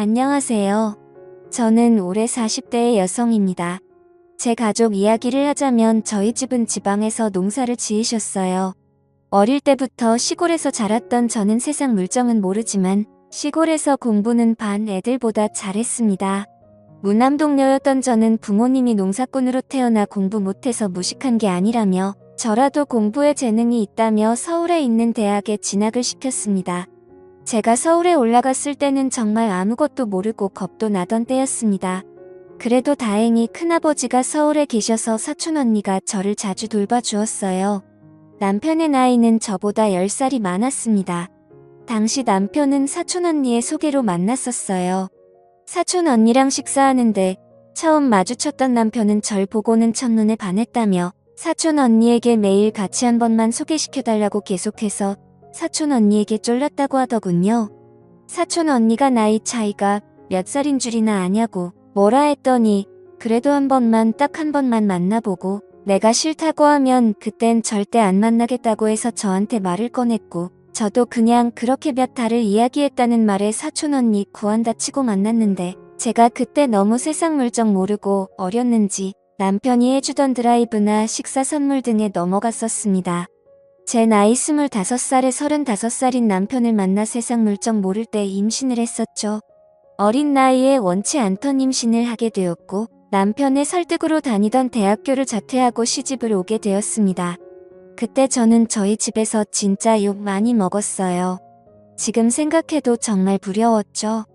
안녕하세요. 저는 올해 40대의 여성입니다. 제 가족 이야기를 하자면 저희 집은 지방에서 농사를 지으셨어요. 어릴 때부터 시골에서 자랐던 저는 세상 물정은 모르지만 시골에서 공부는 반 애들보다 잘했습니다. 무남동녀였던 저는 부모님이 농사꾼으로 태어나 공부 못해서 무식한 게 아니라며 저라도 공부에 재능이 있다며 서울에 있는 대학에 진학을 시켰습니다. 제가 서울에 올라갔을 때는 정말 아무것도 모르고 겁도 나던 때였습니다. 그래도 다행히 큰아버지가 서울에 계셔서 사촌 언니가 저를 자주 돌봐주었어요. 남편의 나이는 저보다 10살이 많았습니다. 당시 남편은 사촌 언니의 소개로 만났었어요. 사촌 언니랑 식사하는데 처음 마주쳤던 남편은 절 보고는 첫눈에 반했다며 사촌 언니에게 매일 같이 한 번만 소개시켜달라고 계속해서 사촌 언니에게 쫄렸다고 하더군요. 사촌 언니가 나이 차이가 몇 살인 줄이나 아냐고 뭐라 했더니 그래도 딱 한 번만 만나보고 내가 싫다고 하면 그땐 절대 안 만나겠다고 해서 저한테 말을 꺼냈고 저도 그냥 그렇게 몇 달을 이야기했다는 말에 사촌 언니 구한다 치고 만났는데 제가 그때 너무 세상 물정 모르고 어렸는지 남편이 해주던 드라이브나 식사 선물 등에 넘어갔었습니다. 제 나이 25살에 35살인 남편을 만나 세상 물정 모를 때 임신을 했었죠. 어린 나이에 원치 않던 임신을 하게 되었고 남편의 설득으로 다니던 대학교를 자퇴하고 시집을 오게 되었습니다. 그때 저는 저희 집에서 진짜 욕 많이 먹었어요. 지금 생각해도 정말 두려웠죠.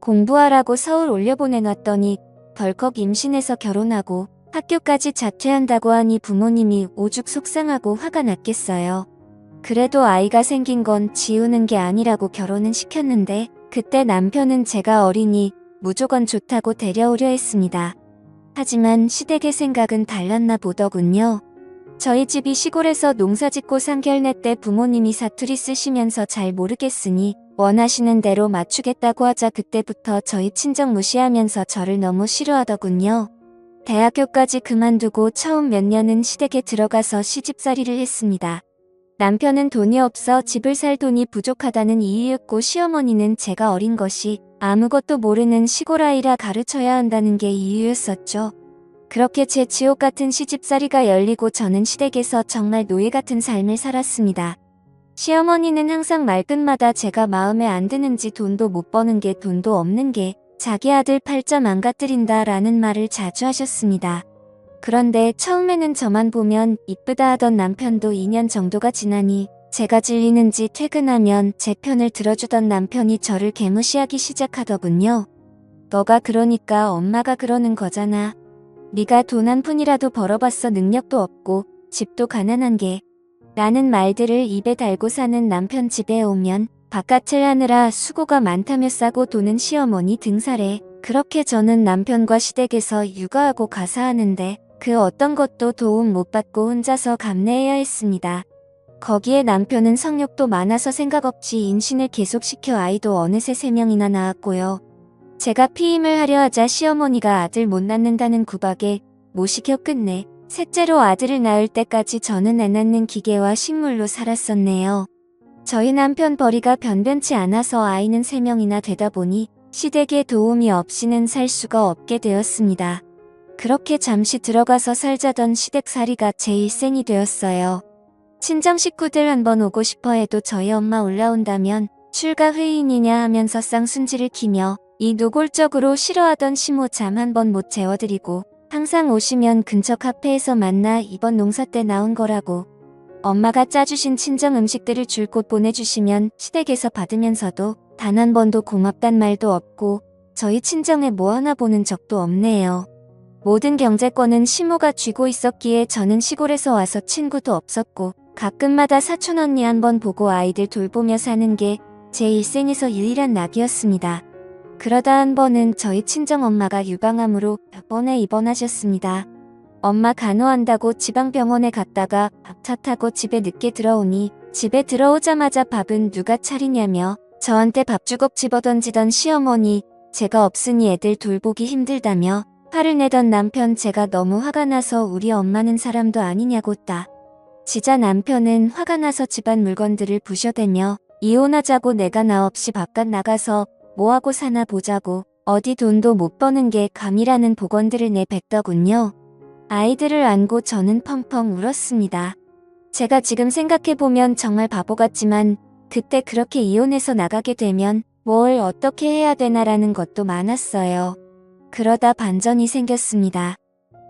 공부하라고 서울 올려보내놨더니 덜컥 임신해서 결혼하고 학교까지 자퇴한다고 하니 부모님이 오죽 속상하고 화가 났겠어요. 그래도 아이가 생긴 건 지우는 게 아니라고 결혼은 시켰는데 그때 남편은 제가 어리니 무조건 좋다고 데려오려 했습니다. 하지만 시댁의 생각은 달랐나 보더군요. 저희 집이 시골에서 농사짓고 상견례 때 부모님이 사투리 쓰시면서 잘 모르겠으니 원하시는 대로 맞추겠다고 하자 그때부터 저희 친정 무시하면서 저를 너무 싫어하더군요. 대학교까지 그만두고 처음 몇 년은 시댁에 들어가서 시집살이를 했습니다. 남편은 돈이 없어 집을 살 돈이 부족하다는 이유였고 시어머니는 제가 어린 것이 아무것도 모르는 시골 아이라 가르쳐야 한다는 게 이유였었죠. 그렇게 제 지옥 같은 시집살이가 열리고 저는 시댁에서 정말 노예 같은 삶을 살았습니다. 시어머니는 항상 말끝마다 제가 마음에 안 드는지 돈도 못 버는 게 돈도 없는 게 자기 아들 팔자 망가뜨린다 라는 말을 자주 하셨습니다. 그런데 처음에는 저만 보면 이쁘다 하던 남편도 2년 정도가 지나니 제가 질리는지 퇴근하면 제 편을 들어주던 남편이 저를 개무시하기 시작하더군요. 너가 그러니까 엄마가 그러는 거잖아. 네가 돈 한 푼이라도 벌어봤어 능력도 없고 집도 가난한 게 라는 말들을 입에 달고 사는 남편 집에 오면 바깥을 하느라 수고가 많다며 싸고 도는 시어머니 등살에 그렇게 저는 남편과 시댁에서 육아하고 가사하는데 그 어떤 것도 도움 못 받고 혼자서 감내해야 했습니다. 거기에 남편은 성욕도 많아서 생각 없이 임신을 계속시켜 아이도 어느새 3명이나 낳았고요. 제가 피임을 하려 하자 시어머니가 아들 못 낳는다는 구박에 못 시켜 끝내 셋째로 아들을 낳을 때까지 저는 애 낳는 기계와 식물로 살았었네요. 저희 남편 벌이가 변변치 않아서 아이는 3명이나 되다 보니 시댁의 도움이 없이는 살 수가 없게 되었습니다. 그렇게 잠시 들어가서 살자던 시댁살이가 제 일생이 되었어요. 친정 식구들 한번 오고 싶어 해도 저희 엄마 올라온다면 출가 회의이냐 하면서 쌍순지를 키며 이 노골적으로 싫어하던 시모 잠 한 번 못 재워드리고 항상 오시면 근처 카페에서 만나 이번 농사 때 나온 거라고 엄마가 짜주신 친정 음식들을 줄곧 보내주시면 시댁에서 받으면서도 단 한 번도 고맙단 말도 없고 저희 친정에 뭐 하나 보는 적도 없네요. 모든 경제권은 시모가 쥐고 있었기에 저는 시골에서 와서 친구도 없었고 가끔마다 사촌 언니 한 번 보고 아이들 돌보며 사는 게 제 일생에서 유일한 낙이었습니다. 그러다 한 번은 저희 친정엄마가 유방암으로 몇 번에 입원하셨습니다. 엄마 간호한다고 지방병원에 갔다가 차 타고 집에 늦게 들어오니 집에 들어오자마자 밥은 누가 차리냐며 저한테 밥주걱 집어던지던 시어머니, 제가 없으니 애들 돌보기 힘들다며 화를 내던 남편 제가 너무 화가 나서 우리 엄마는 사람도 아니냐고 지자 남편은 화가 나서 집안 물건들을 부셔대며 이혼하자고 내가 나 없이 바깥 나가서 뭐하고 사나 보자고 어디 돈도 못 버는 게 감이라는 복원들을 내뱉더군요. 아이들을 안고 저는 펑펑 울었습니다. 제가 지금 생각해보면 정말 바보 같지만 그때 그렇게 이혼해서 나가게 되면 뭘 어떻게 해야 되나라는 것도 많았어요. 그러다 반전이 생겼습니다.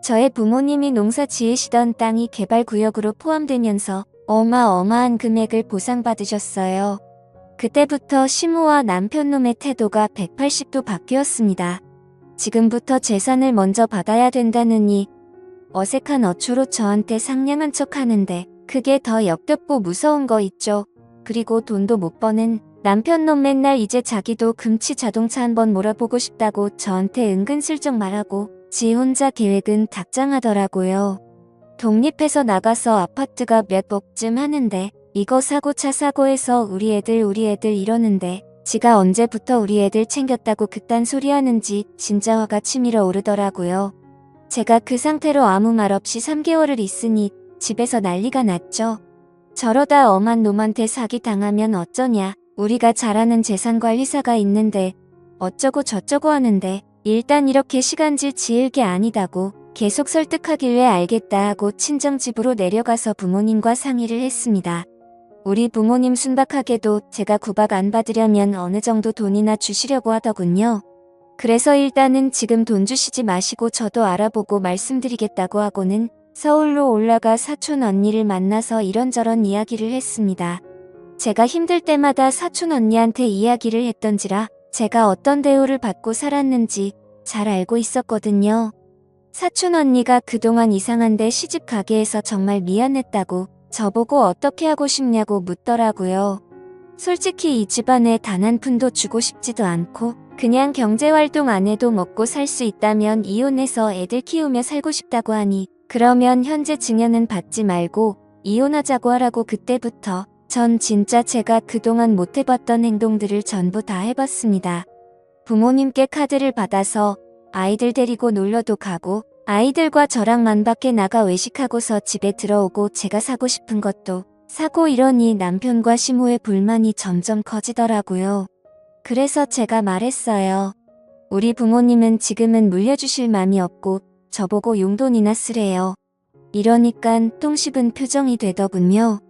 저의 부모님이 농사 지으시던 땅이 개발구역으로 포함되면서 어마어마한 금액을 보상받으셨어요. 그때부터 시모와 남편놈의 태도가 180도 바뀌었습니다. 지금부터 재산을 먼저 받아야 된다느니 어색한 어초로 저한테 상냥한 척 하는데 그게 더 역겹고 무서운 거 있죠. 그리고 돈도 못 버는 남편놈 맨날 이제 자기도 금치 자동차 한번 몰아보고 싶다고 저한테 은근슬쩍 말하고 지 혼자 계획은 닥장하더라고요. 독립해서 나가서 아파트가 몇 억쯤 하는데 이거 사고 차 사고 해서 우리 애들 이러는데 지가 언제부터 우리 애들 챙겼다고 그딴 소리 하는지 진짜 화가 치밀어 오르더라고요. 제가 그 상태로 아무 말 없이 3개월을 있으니 집에서 난리가 났죠. 저러다 엄한 놈한테 사기 당하면 어쩌냐. 우리가 잘 아는 재산관리사가 있는데 어쩌고 저쩌고 하는데 일단 이렇게 시간질 지을 게 아니다고 계속 설득하길래 알겠다 하고 친정집으로 내려가서 부모님과 상의를 했습니다. 우리 부모님 순박하게도 제가 구박 안 받으려면 어느 정도 돈이나 주시려고 하더군요. 그래서 일단은 지금 돈 주시지 마시고 저도 알아보고 말씀드리겠다고 하고는 서울로 올라가 사촌 언니를 만나서 이런저런 이야기를 했습니다. 제가 힘들 때마다 사촌 언니한테 이야기를 했던지라 제가 어떤 대우를 받고 살았는지 잘 알고 있었거든요. 사촌 언니가 그동안 이상한데 시집 가게 해서 정말 미안했다고 저보고 어떻게 하고 싶냐고 묻더라고요. 솔직히 이 집안에 단 한 푼도 주고 싶지도 않고 그냥 경제활동 안 해도 먹고 살 수 있다면 이혼해서 애들 키우며 살고 싶다고 하니 그러면 현재 증여는 받지 말고 이혼하자고 하라고 그때부터 전 진짜 제가 그동안 못 해봤던 행동들을 전부 다 해봤습니다. 부모님께 카드를 받아서 아이들 데리고 놀러도 가고 아이들과 저랑만 밖에 나가 외식하고서 집에 들어오고 제가 사고 싶은 것도 사고 이러니 남편과 시모의 불만이 점점 커지더라고요. 그래서 제가 말했어요. 우리 부모님은 지금은 물려주실 맘이 없고 저보고 용돈이나 쓰래요. 이러니깐 똥 씹은 표정이 되더군요.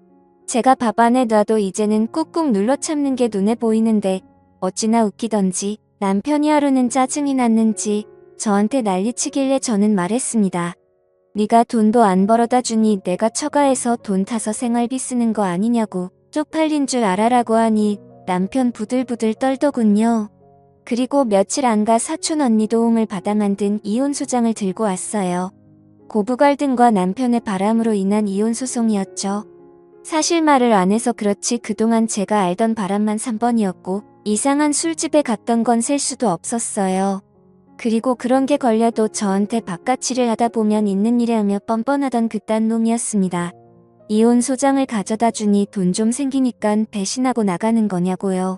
제가 밥 안에 놔도 이제는 꾹꾹 눌러 참는 게 눈에 보이는데 어찌나 웃기던지 남편이 하루는 짜증이 났는지 저한테 난리치길래 저는 말했습니다. 네가 돈도 안 벌어다 주니 내가 처가해서 돈 타서 생활비 쓰는 거 아니냐고 쪽팔린 줄 알아라고 하니 남편 부들부들 떨더군요. 그리고 며칠 안 가 사촌 언니 도움을 받아 만든 이혼 소장을 들고 왔어요. 고부 갈등과 남편의 바람으로 인한 이혼 소송이었죠. 사실 말을 안 해서 그렇지 그동안 제가 알던 바람만 3번이었고 이상한 술집에 갔던 건 셀 수도 없었어요. 그리고 그런 게 걸려도 저한테 바깥일을 하다 보면 있는 일에 하며 뻔뻔하던 그딴 놈이었습니다. 이혼 소장을 가져다 주니 돈 좀 생기니깐 배신하고 나가는 거냐고요.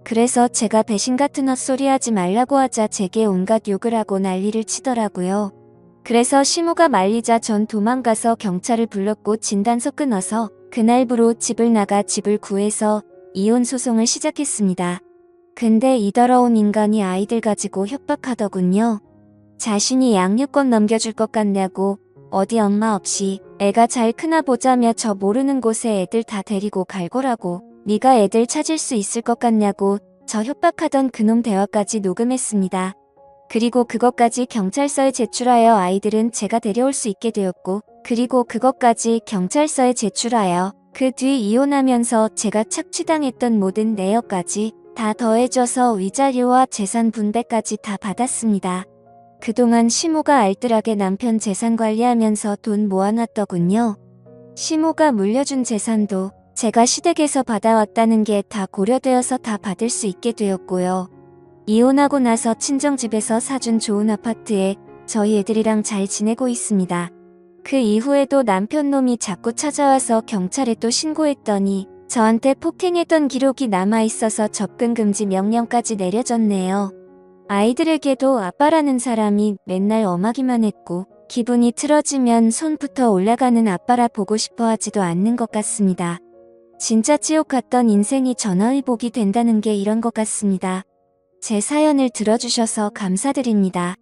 그래서 제가 배신 같은 헛소리 하지 말라고 하자 제게 온갖 욕을 하고 난리를 치더라고요. 그래서 시모가 말리자 전 도망가서 경찰을 불렀고 진단서 끊어서 그날부로 집을 나가 집을 구해서 이혼 소송을 시작했습니다. 근데 이 더러운 인간이 아이들 가지고 협박하더군요. 자신이 양육권 넘겨줄 것 같냐고 어디 엄마 없이 애가 잘 크나 보자며 저 모르는 곳에 애들 다 데리고 갈 거라고 네가 애들 찾을 수 있을 것 같냐고 저 협박하던 그놈 대화까지 녹음했습니다. 그리고 그것까지 경찰서에 제출하여 아이들은 제가 데려올 수 있게 되었고 그리고 그것까지 경찰서에 제출하여 그 뒤 이혼하면서 제가 착취당했던 모든 내역까지 다 더해져서 위자료와 재산 분배까지 다 받았습니다. 그동안 시모가 알뜰하게 남편 재산 관리하면서 돈 모아놨더군요. 시모가 물려준 재산도 제가 시댁에서 받아왔다는 게 다 고려되어서 다 받을 수 있게 되었고요. 이혼하고 나서 친정집에서 사준 좋은 아파트에 저희 애들이랑 잘 지내고 있습니다. 그 이후에도 남편놈이 자꾸 찾아와서 경찰에 또 신고했더니 저한테 폭행했던 기록이 남아있어서 접근금지 명령까지 내려졌네요. 아이들에게도 아빠라는 사람이 맨날 엄하기만 했고 기분이 틀어지면 손부터 올라가는 아빠라 보고 싶어 하지도 않는 것 같습니다. 진짜 지옥 같던 인생이 전화위복이 된다는 게 이런 것 같습니다. 제 사연을 들어주셔서 감사드립니다.